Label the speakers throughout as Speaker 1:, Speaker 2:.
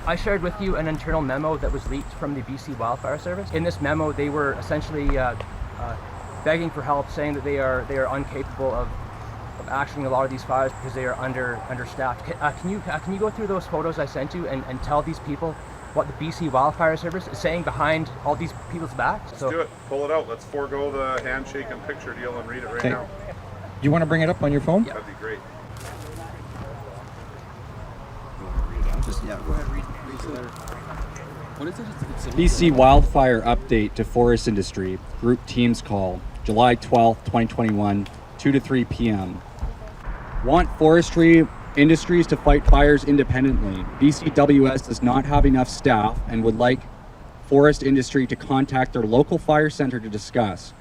Speaker 1: I shared with you an internal memo that was leaked from the BC Wildfire Service. In this memo, they were essentially begging for help, saying that they are incapable of actioning a lot of these fires because they are understaffed. Can you go through those photos I sent you and tell these people what the BC Wildfire Service is saying behind all these people's backs?
Speaker 2: Let's do it. Pull it out. Let's forego the handshake and picture deal and read it right now.
Speaker 3: Do you want to bring it up on your phone?
Speaker 1: Yeah.
Speaker 2: That'd be great.
Speaker 4: Go ahead, read the letter. What is it?
Speaker 3: BC Wildfire Update to Forest Industry. Group Teams Call, July 12th, 2021, 2 to 3 p.m. Want forestry industries to fight fires independently. BCWS does not have enough staff and would like forest industry to contact their local fire center to discuss.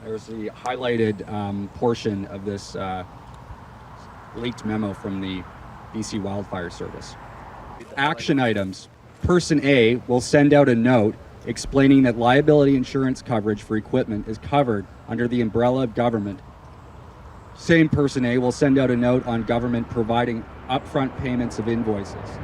Speaker 3: There's the highlighted portion of this leaked memo from the BC Wildfire Service. Action items. Person A will send out a note explaining that liability insurance coverage for equipment is covered under the umbrella of government. Same person A will send out a note on government providing upfront payments of invoices.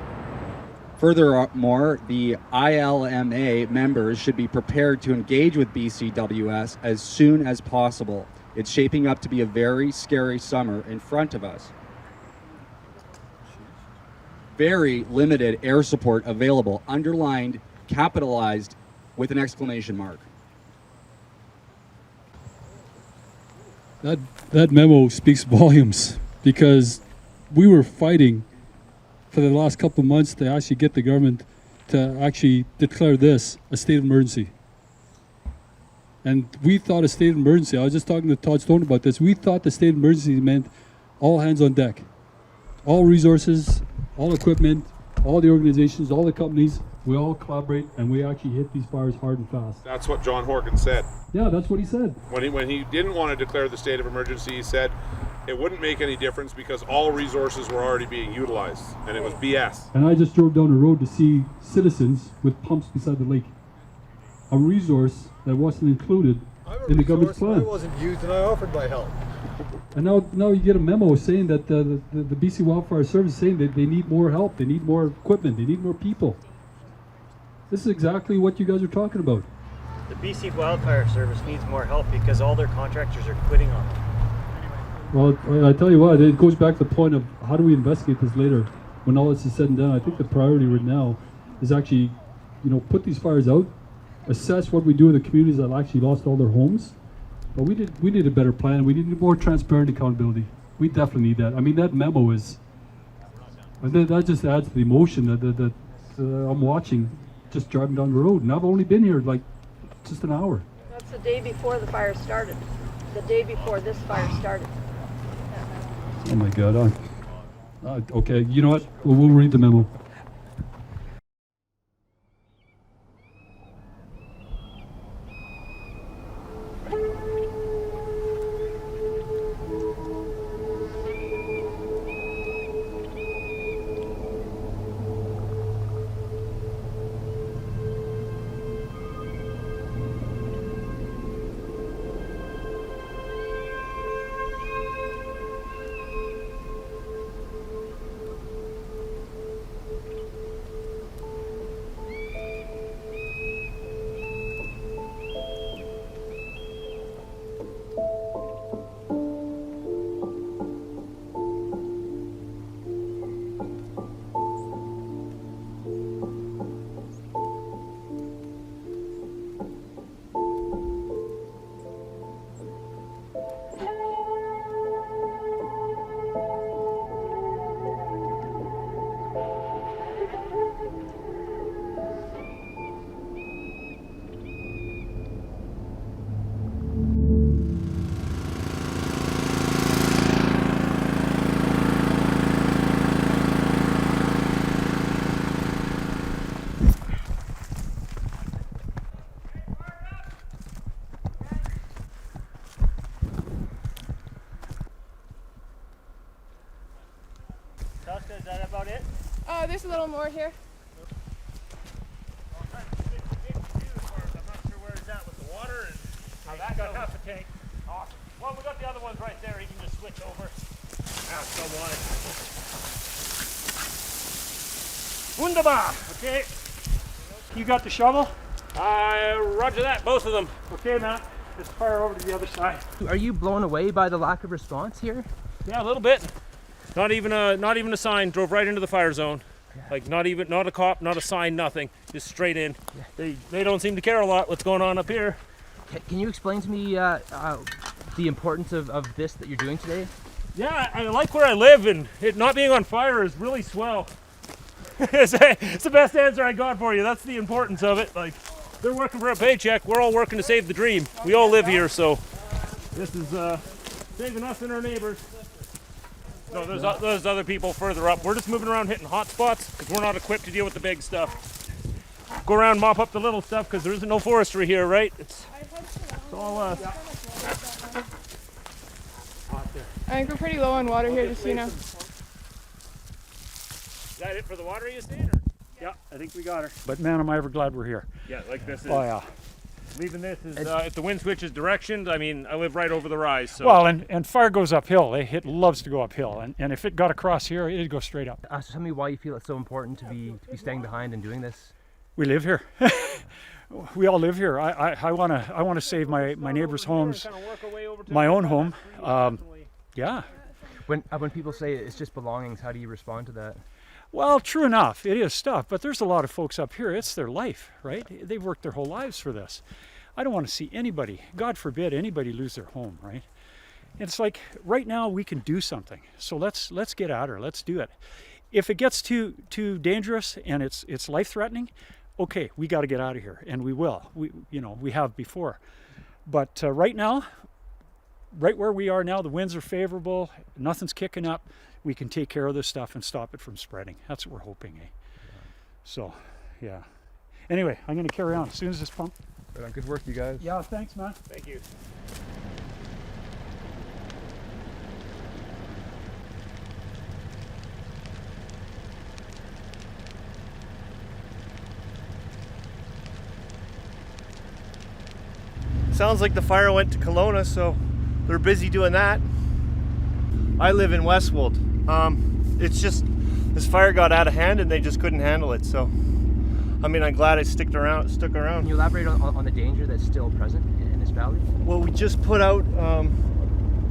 Speaker 3: Furthermore, the ILMA members should be prepared to engage with BCWS as soon as possible. It's shaping up to be a very scary summer in front of us. Very limited air support available, underlined, capitalized with an exclamation mark.
Speaker 5: That memo speaks volumes, because we were fighting for the last couple of months to actually get the government to actually declare this a state of emergency. And we thought a state of emergency, I was just talking to Todd Stone about this, we thought the state of emergency meant all hands on deck. All resources, all equipment, all the organizations, all the companies, we all collaborate and we actually hit these fires hard and fast.
Speaker 2: That's what John Horgan said.
Speaker 5: Yeah, that's what he said.
Speaker 2: When he didn't want to declare the state of emergency, he said it wouldn't make any difference because all resources were already being utilized, and it was BS.
Speaker 5: And I just drove down the road to see citizens with pumps beside the lake. A resource that wasn't included in the government's plan.
Speaker 6: I wasn't used and I offered my help.
Speaker 5: And now you get a memo saying that the BC Wildfire Service is saying that they need more help, they need more equipment, they need more people. This is exactly what you guys are talking about.
Speaker 7: The BC Wildfire Service needs more help because all their contractors are quitting on them.
Speaker 5: Well, I tell you what, it goes back to the point of how do we investigate this later when all this is said and done. I think the priority right now is actually, put these fires out, assess what we do in the communities that actually lost all their homes. But we need a better plan. We need more transparent accountability. We definitely need that. I mean, that memo is, that just adds to the emotion that I'm watching just driving down the road. And I've only been here like just an hour.
Speaker 8: That's the day before the fire started. The day before this fire started.
Speaker 5: Oh my God. Okay, you know what? We'll read the memo.
Speaker 7: Is that about it?
Speaker 8: There's a little more here.
Speaker 7: I'm not sure where it's at with the water. And I got half a tank. Awesome. Well, we got the other ones right there. You can just switch over. Still want it. Wunderbar. Okay.
Speaker 9: You got the shovel?
Speaker 7: Roger that, both of them.
Speaker 9: Okay, Matt. Let's fire over to the other side.
Speaker 1: Are you blown away by the lack of response here?
Speaker 7: Yeah, a little bit. Not even a sign. Drove right into the fire zone. Like not a cop, not a sign, nothing. Just straight in. They don't seem to care a lot what's going on up here.
Speaker 1: Can you explain to me the importance of this that you're doing today?
Speaker 7: Yeah, I like where I live, and it not being on fire is really swell. It's the best answer I got for you. That's the importance of it. Like, they're working for a paycheck. We're all working to save the dream. We all live here, so this is saving us and our neighbors. No, there's other people further up. We're just moving around hitting hot spots because we're not equipped to deal with the big stuff. Go around, mop up the little stuff because there isn't no forestry here, right? It's all us.
Speaker 10: I think we're pretty low on water here, just so you know.
Speaker 7: Is that it for the water you saying? Or?
Speaker 9: Yeah, I think we got her. But man, am I ever glad we're here.
Speaker 7: Yeah, like this is.
Speaker 9: Oh yeah.
Speaker 7: Leaving this is, if the wind switches directions, I mean, I live right over the rise. So.
Speaker 9: Well, and fire goes uphill. It loves to go uphill. And if it got across here, it'd go straight up.
Speaker 1: So tell me why you feel it's so important to be staying behind and doing this.
Speaker 9: We live here. We all live here. I want to save my neighbors' homes, my own home. Yeah.
Speaker 1: When people say it's just belongings, how do you respond to that?
Speaker 9: Well, true enough, it is stuff, but there's a lot of folks up here, it's their life, right? They've worked their whole lives for this. I don't want to see anybody, God forbid, anybody lose their home, right? It's like, right now we can do something, so let's get at her, let's do it. If it gets too dangerous and it's life-threatening, okay, we got to get out of here, and we will. We have before. But right now, right where we are now, the winds are favorable, nothing's kicking up. We can take care of this stuff and stop it from spreading. That's what we're hoping, eh? So, yeah. Anyway, I'm going to carry on as soon as this pump.
Speaker 6: Good work, you guys.
Speaker 9: Yeah, thanks, man.
Speaker 7: Thank you.
Speaker 11: Sounds like the fire went to Kelowna, so they're busy doing that. I live in Westwold. It's just this fire got out of hand and they just couldn't handle it. So, I mean, I'm glad I stuck around.
Speaker 1: Can you elaborate on the danger that's still present in this valley?
Speaker 11: Well, we just put out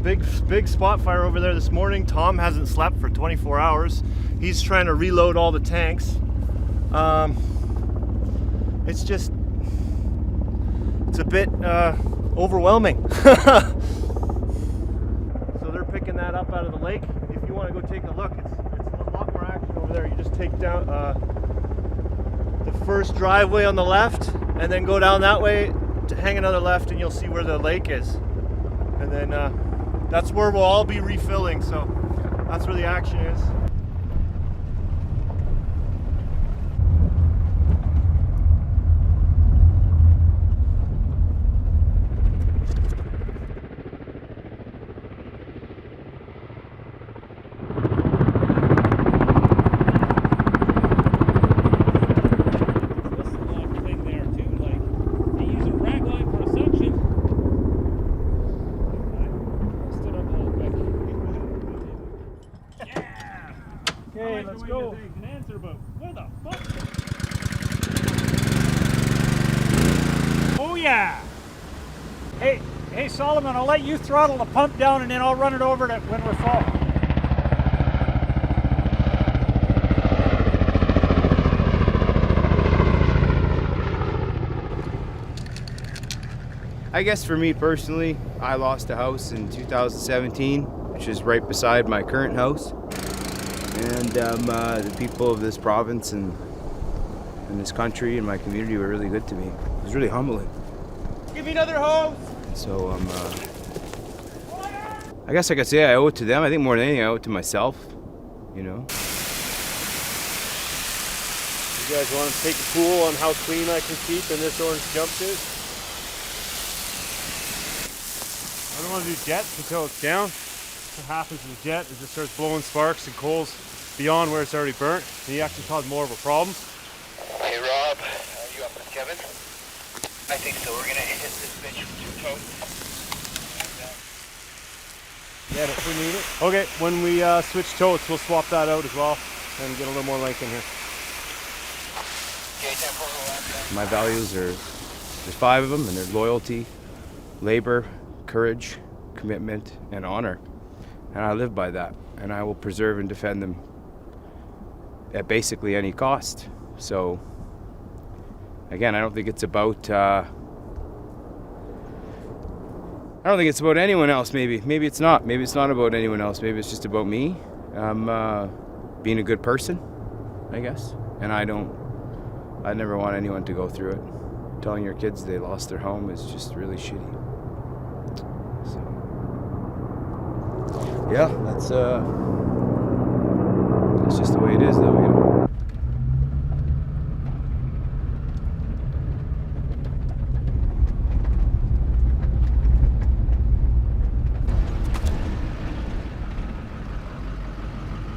Speaker 11: big spot fire over there this morning. Tom hasn't slept for 24 hours. He's trying to reload all the tanks. It's a bit overwhelming. So they're picking that up out of the lake. If you want to go take a look, it's a lot more action over there. You just take down the first driveway on the left and then go down that way to hang another left and you'll see where the lake is. And then that's where we'll all be refilling, so that's where the action is.
Speaker 9: Hey Solomon, I'll let you throttle the pump down and then I'll run it over to when we're full.
Speaker 12: I guess for me personally, I lost a house in 2017, which is right beside my current house. And the people of this province and this country and my community were really good to me. It was really humbling.
Speaker 11: Give me another hose!
Speaker 12: So I guess I could say I owe it to them. I think more than anything I owe it to myself, you know.
Speaker 11: You guys want to take a pool on how clean I can keep in this orange jumpsuit?
Speaker 7: I don't want to do jets until it's down. What happens in the jet is it starts blowing sparks and coals beyond where it's already burnt, and you actually cause more of a problem.
Speaker 13: Hey Rob, are you up with Kevin? I think so. We're gonna hit this bitch with 2 totes.
Speaker 11: Get it, we need it. Okay, when we switch totes, we'll swap that out as well and get a little more length in here.
Speaker 12: My values are, there's 5 of them, and they're loyalty, labor, courage, commitment, and honor. And I live by that, and I will preserve and defend them at basically any cost. So, again, I don't think it's about anyone else. Maybe it's not. Maybe it's not about anyone else. Maybe it's just about me. Being a good person, I guess. And I never want anyone to go through it. Telling your kids they lost their home is just really shitty. So, yeah, that's just the way it is, though, you know.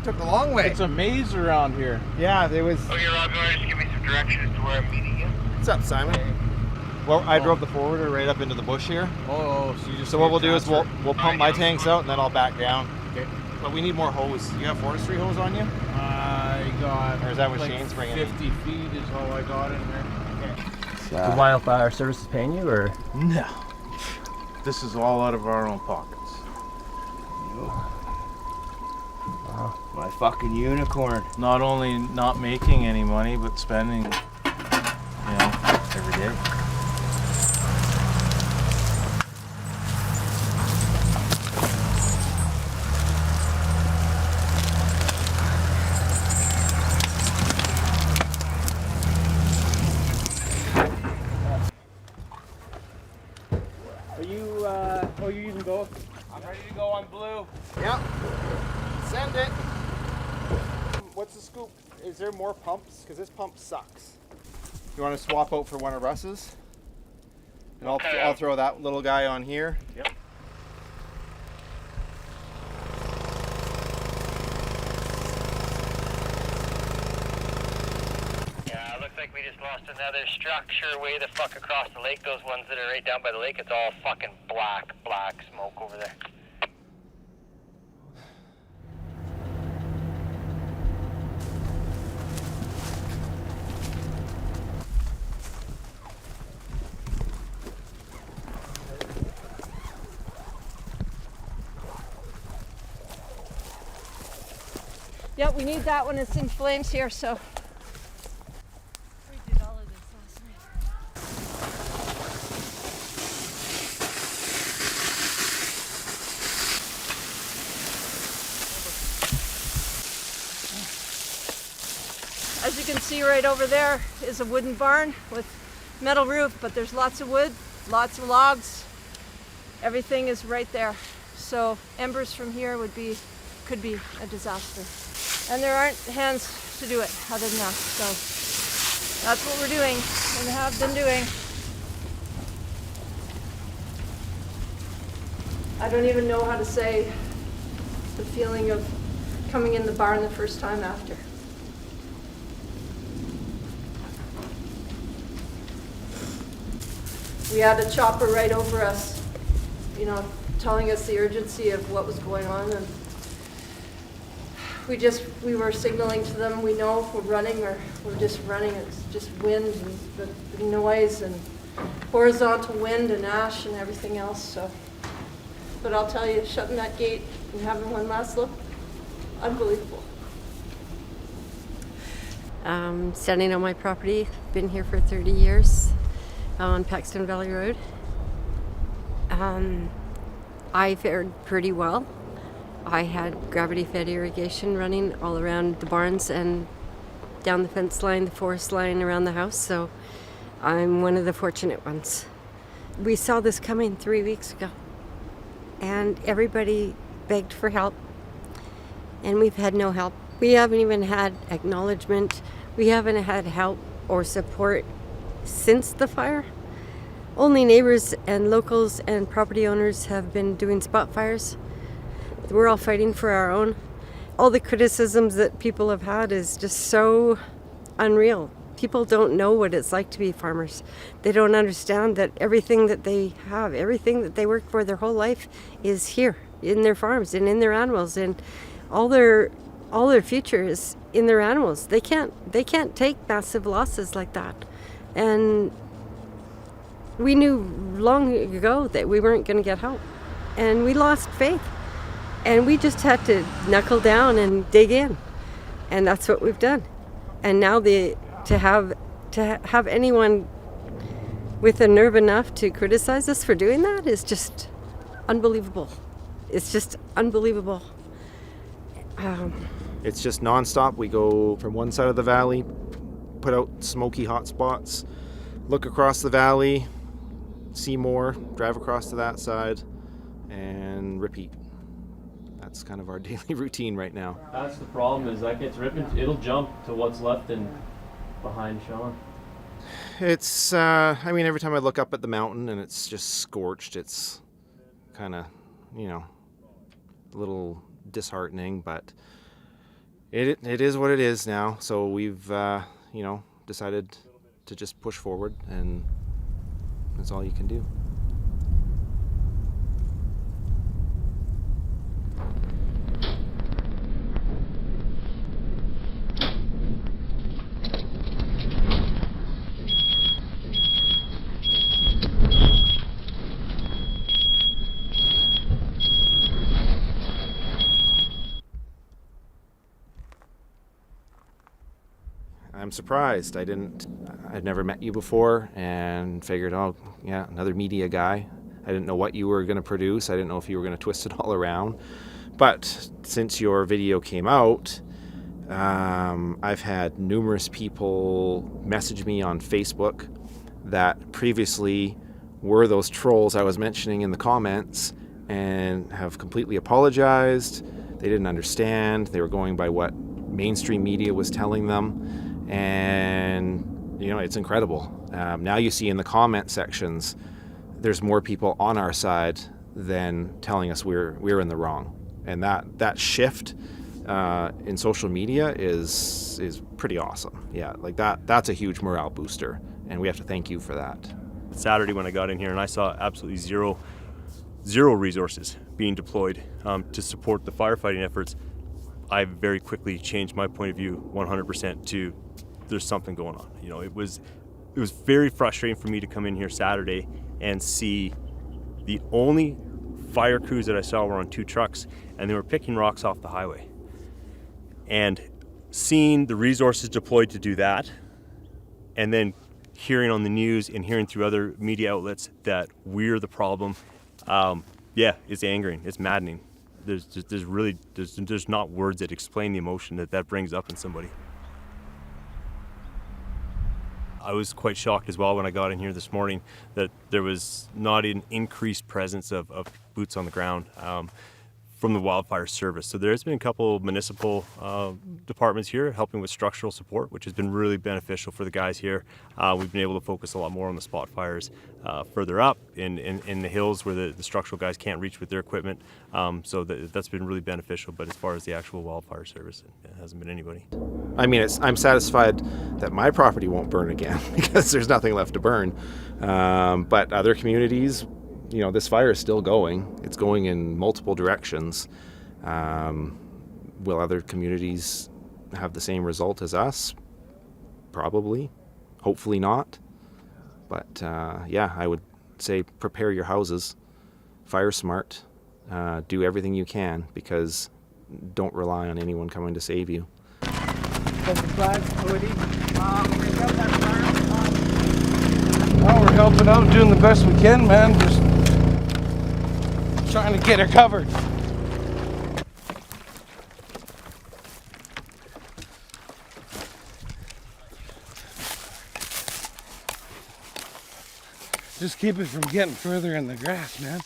Speaker 6: Took a long way.
Speaker 11: It's a maze around here.
Speaker 6: Yeah, there was.
Speaker 13: Okay, Rob, you want to just give me some direction as to where I'm meeting you?
Speaker 6: What's up, Simon? Well, I drove the forwarder right up into the bush here.
Speaker 11: Oh, so you just.
Speaker 6: So what we'll do is we'll pump my tanks out and then I'll back down. Okay. But we need more hose. You have forestry hose on you?
Speaker 11: I got.
Speaker 6: Or is that what Shane's bringing?
Speaker 11: 50 feet is all I got in there.
Speaker 1: The wildfire service is paying you, or?
Speaker 11: No. This is all out of our own pockets.
Speaker 12: Wow. My fucking unicorn.
Speaker 11: Not only not making any money, but spending, every day.
Speaker 1: Are you using both?
Speaker 6: I'm ready to go on blue. Yep. Send it. What's the scoop? Is there more pumps? Because this pump sucks. You want to swap out for one of Russ's? And I'll throw that little guy on here.
Speaker 11: Yep.
Speaker 13: Yeah, it looks like we just lost another structure way the fuck across the lake. Those ones that are right down by the lake, it's all fucking black smoke over there.
Speaker 8: Yep, we need that when it's in flames here, so. We did all of this last night. As you can see right over there is a wooden barn with metal roof, but there's lots of wood, lots of logs. Everything is right there. So embers from here could be a disaster. And there aren't hands to do it other than us. So that's what we're doing and have been doing. I don't even know how to say the feeling of coming in the barn the first time after. We had a chopper right over us, telling us the urgency of what was going on, and we were signaling to them, we know if we're running or we're just running. It's just wind and the noise and horizontal wind and ash and everything else. So, but I'll tell you, shutting that gate and having one last look, unbelievable.
Speaker 14: Standing on my property, been here for 30 years on Paxton Valley Road. I fared pretty well. I had gravity-fed irrigation running all around the barns and down the fence line, the forest line around the house, so I'm one of the fortunate ones. We saw this coming 3 weeks ago, and everybody begged for help, and we've had no help. We haven't even had acknowledgement. We haven't had help or support since the fire. Only neighbors and locals and property owners have been doing spot fires. We're all fighting for our own. All the criticisms that people have had is just so unreal. People don't know what it's like to be farmers. They don't understand that everything that they have, everything that they worked for their whole life is here in their farms and in their animals, and all their future is in their animals. They can't take massive losses like that. And we knew long ago that we weren't going to get help. And we lost faith. And we just had to knuckle down and dig in. And that's what we've done. And now to have anyone with the nerve enough to criticize us for doing that is just unbelievable. It's just unbelievable.
Speaker 6: It's just nonstop. We go from one side of the valley, put out smoky hot spots, look across the valley, see more, drive across to that side, and repeat. That's kind of our daily routine right now.
Speaker 15: That's the problem, is that gets ripping, it'll jump to what's left and behind Sean.
Speaker 6: It's, I mean, every time I look up at the mountain and it's just scorched, it's kind of, you know, a little disheartening, but it is what it is now. So we've, you know, decided to just push forward, and that's all you can do. I'm surprised. I'd never met you before and figured, oh, yeah, another media guy. I didn't know what you were going to produce. I didn't know if you were going to twist it all around. But since your video came out, I've had numerous people message me on Facebook that previously were those trolls I was mentioning in the comments and have completely apologized. They didn't understand. They were going by what mainstream media was telling them. And, you know, it's incredible. Now you see in the comment sections, there's more people on our side than telling us we're in the wrong. And that shift in social media is pretty awesome. Yeah, like that's a huge morale booster, and we have to thank you for that.
Speaker 11: Saturday when I got in here and I saw absolutely zero resources being deployed to support the firefighting efforts, I very quickly changed my point of view 100% to there's something going on. You know, it was very frustrating for me to come in here Saturday and see the only fire crews that I saw were on 2 trucks, and they were picking rocks off the highway. And seeing the resources deployed to do that, and then hearing on the news and hearing through other media outlets that we're the problem, yeah, it's angering, it's maddening. There's not words that explain the emotion that brings up in somebody. I was quite shocked as well when I got in here this morning that there was not an increased presence of boots on the ground from the wildfire service. So there's been a couple of municipal departments here helping with structural support, which has been really beneficial for the guys here. We've been able to focus a lot more on the spot fires further up in the hills where the structural guys can't reach with their equipment. So that's been really beneficial, but as far as the actual wildfire service, it hasn't been anybody.
Speaker 6: I mean, I'm satisfied that my property won't burn again because there's nothing left to burn. But other communities, you know, this fire is still going. It's going in multiple directions. Will other communities have the same result as us? Probably. Hopefully not. But yeah, I would say prepare your houses. Fire smart. Do everything you can, because don't rely on anyone coming to save you.
Speaker 16: Well, we're helping out, doing the best we can, man. Just trying to get her covered. Just keep it from getting further in the grass, man.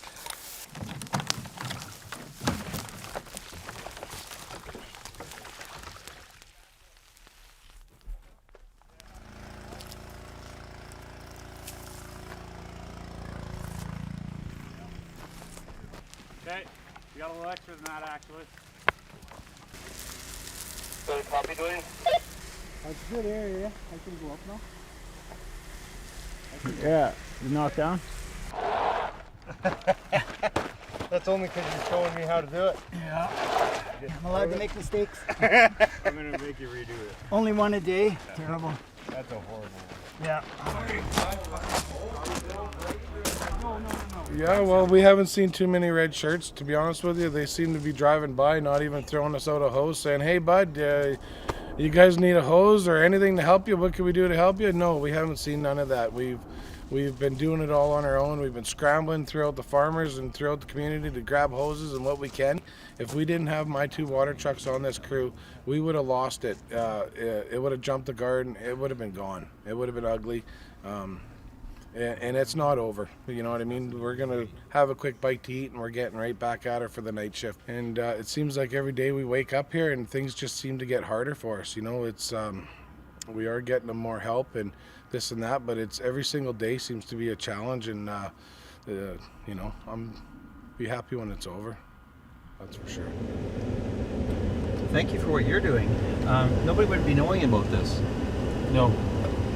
Speaker 17: Okay, we got a little extra than that actually.
Speaker 13: Good copy, Dwayne.
Speaker 17: That's a good area. I can go up now. Yeah, you knocked down?
Speaker 6: That's only because you're showing me how to do it.
Speaker 17: Yeah. I'm allowed to make mistakes.
Speaker 11: I'm gonna make you redo it.
Speaker 17: Only one a day. Terrible.
Speaker 11: That's a horrible one.
Speaker 17: Yeah.
Speaker 16: Yeah, well, we haven't seen too many red shirts, to be honest with you. They seem to be driving by, not even throwing us out a hose, saying, hey, bud, you guys need a hose or anything to help you? What can we do to help you? No, we haven't seen none of that. We've been doing it all on our own. We've been scrambling throughout the farmers and throughout the community to grab hoses and what we can. If we didn't have my 2 water trucks on this crew, we would have lost it. It would have jumped the garden. It would have been gone. It would have been ugly. And it's not over, you know what I mean? We're gonna have a quick bite to eat and we're getting right back at her for the night shift. And it seems like every day we wake up here and things just seem to get harder for us. You know, it's we are getting them more help and this and that, but it's every single day seems to be a challenge. And you know, I'm be happy when it's over. That's for sure.
Speaker 18: Thank you for what you're doing. Nobody would be knowing about this.
Speaker 5: No.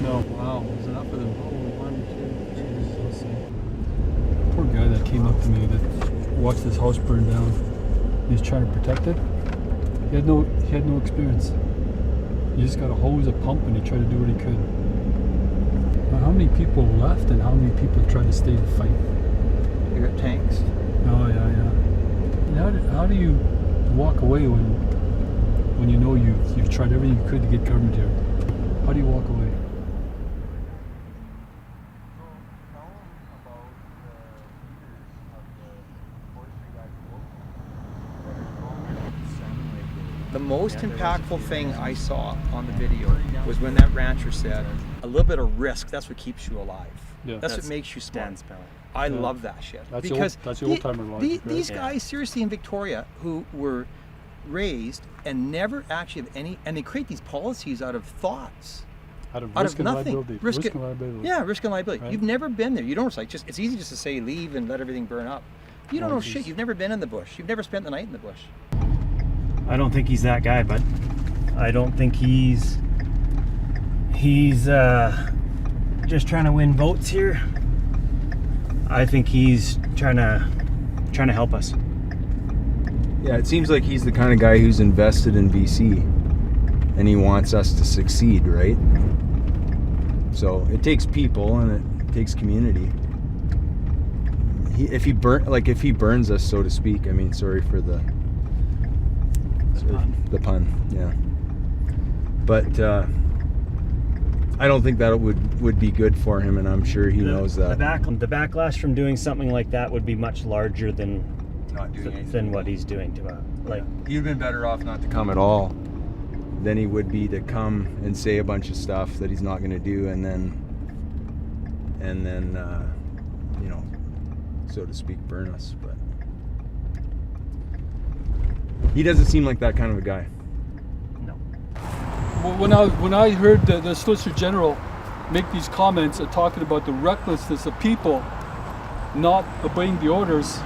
Speaker 5: Wow. There's enough of them. Poor guy that came up to me that watched his house burn down. He was trying to protect it. He had no experience. He just got a hose, a pump, and he tried to do what he could. Now, how many people left, and how many people tried to stay and fight?
Speaker 18: You got tanks.
Speaker 5: Oh yeah. How do you walk away when you know you've tried everything you could to get government here? How do you walk away?
Speaker 18: The most impactful thing I saw on the video was when that rancher said, a little bit of risk, that's what keeps you alive.
Speaker 5: Yeah.
Speaker 18: That's what makes you smart. I love that shit.
Speaker 5: That's
Speaker 18: because
Speaker 5: the old-timer logic, right?
Speaker 18: These guys, seriously, in Victoria, who were raised and never actually have any, and they create these policies out of thoughts.
Speaker 5: Out of
Speaker 18: nothing.
Speaker 5: Liability.
Speaker 18: Risk and liability. Yeah, risk and liability.
Speaker 5: Right.
Speaker 18: You've never been there. You don't, it's easy just to say leave and let everything burn up. You don't know shit. You've never been in the bush. You've never spent the night in the bush.
Speaker 11: I don't think he's that guy, but I don't think he's just trying to win votes here. I think he's trying to help us.
Speaker 12: Yeah, it seems like he's the kind of guy who's invested in BC and he wants us to succeed, right? So it takes people and it takes community. If he burns us, so to speak, I mean, sorry for the pun, yeah. But I don't think that would be good for him, and I'm sure he knows that.
Speaker 11: The backlash from doing something like that would be much larger than
Speaker 12: not doing
Speaker 11: than what he's doing to us.
Speaker 12: He'd have been better off not to come at all than he would be to come and say a bunch of stuff that he's not going to do, and then you know, so to speak, burn us. But he doesn't seem like that kind of a guy.
Speaker 11: No.
Speaker 5: When I heard the Solicitor General make these comments talking about the recklessness of people not obeying the orders,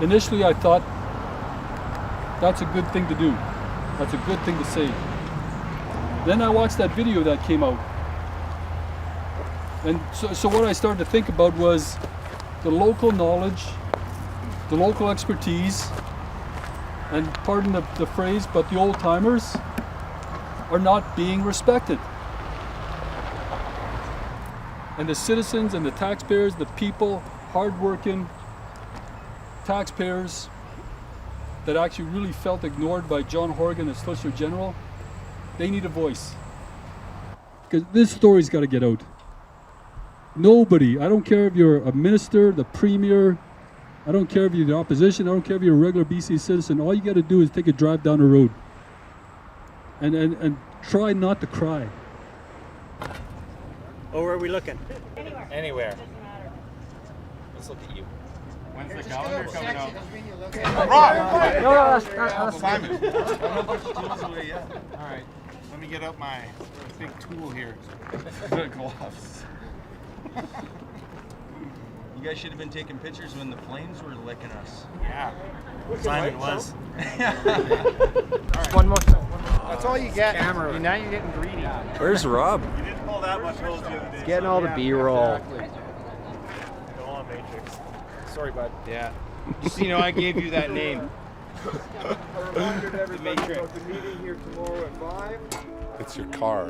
Speaker 5: initially I thought that's a good thing to do. That's a good thing to say. Then I watched that video that came out. And so what I started to think about was the local knowledge, the local expertise, and pardon the phrase, but the old timers are not being respected. And the citizens and the taxpayers, the people, hardworking taxpayers that actually really felt ignored by John Horgan, the Solicitor General, they need a voice. Because this story's got to get out. Nobody, I don't care if you're a minister, the premier, I don't care if you're the opposition, I don't care if you're a regular BC citizen, all you got to do is take a drive down the road and try not to cry.
Speaker 11: Oh, where are we looking?
Speaker 17: Anywhere.
Speaker 11: Let's look at you.
Speaker 17: When's the calendar coming out?
Speaker 6: No,
Speaker 17: Simon. I don't put your tools away yet. All right. Let me get out my big tool here. The gloves.
Speaker 12: You guys should have been taking pictures when the flames were licking us.
Speaker 17: Yeah. Simon was.
Speaker 6: One more. That's all you get. Camera. Now you're getting greedy.
Speaker 12: Where's Rob?
Speaker 11: You didn't pull that much hose the other day.
Speaker 6: Getting all the B-roll.
Speaker 11: Go on, Matrix.
Speaker 6: Sorry, bud.
Speaker 17: Yeah.
Speaker 12: Just so you know, I gave you that name.
Speaker 6: A reminder to everybody about the meeting here tomorrow at 5.
Speaker 2: It's your car.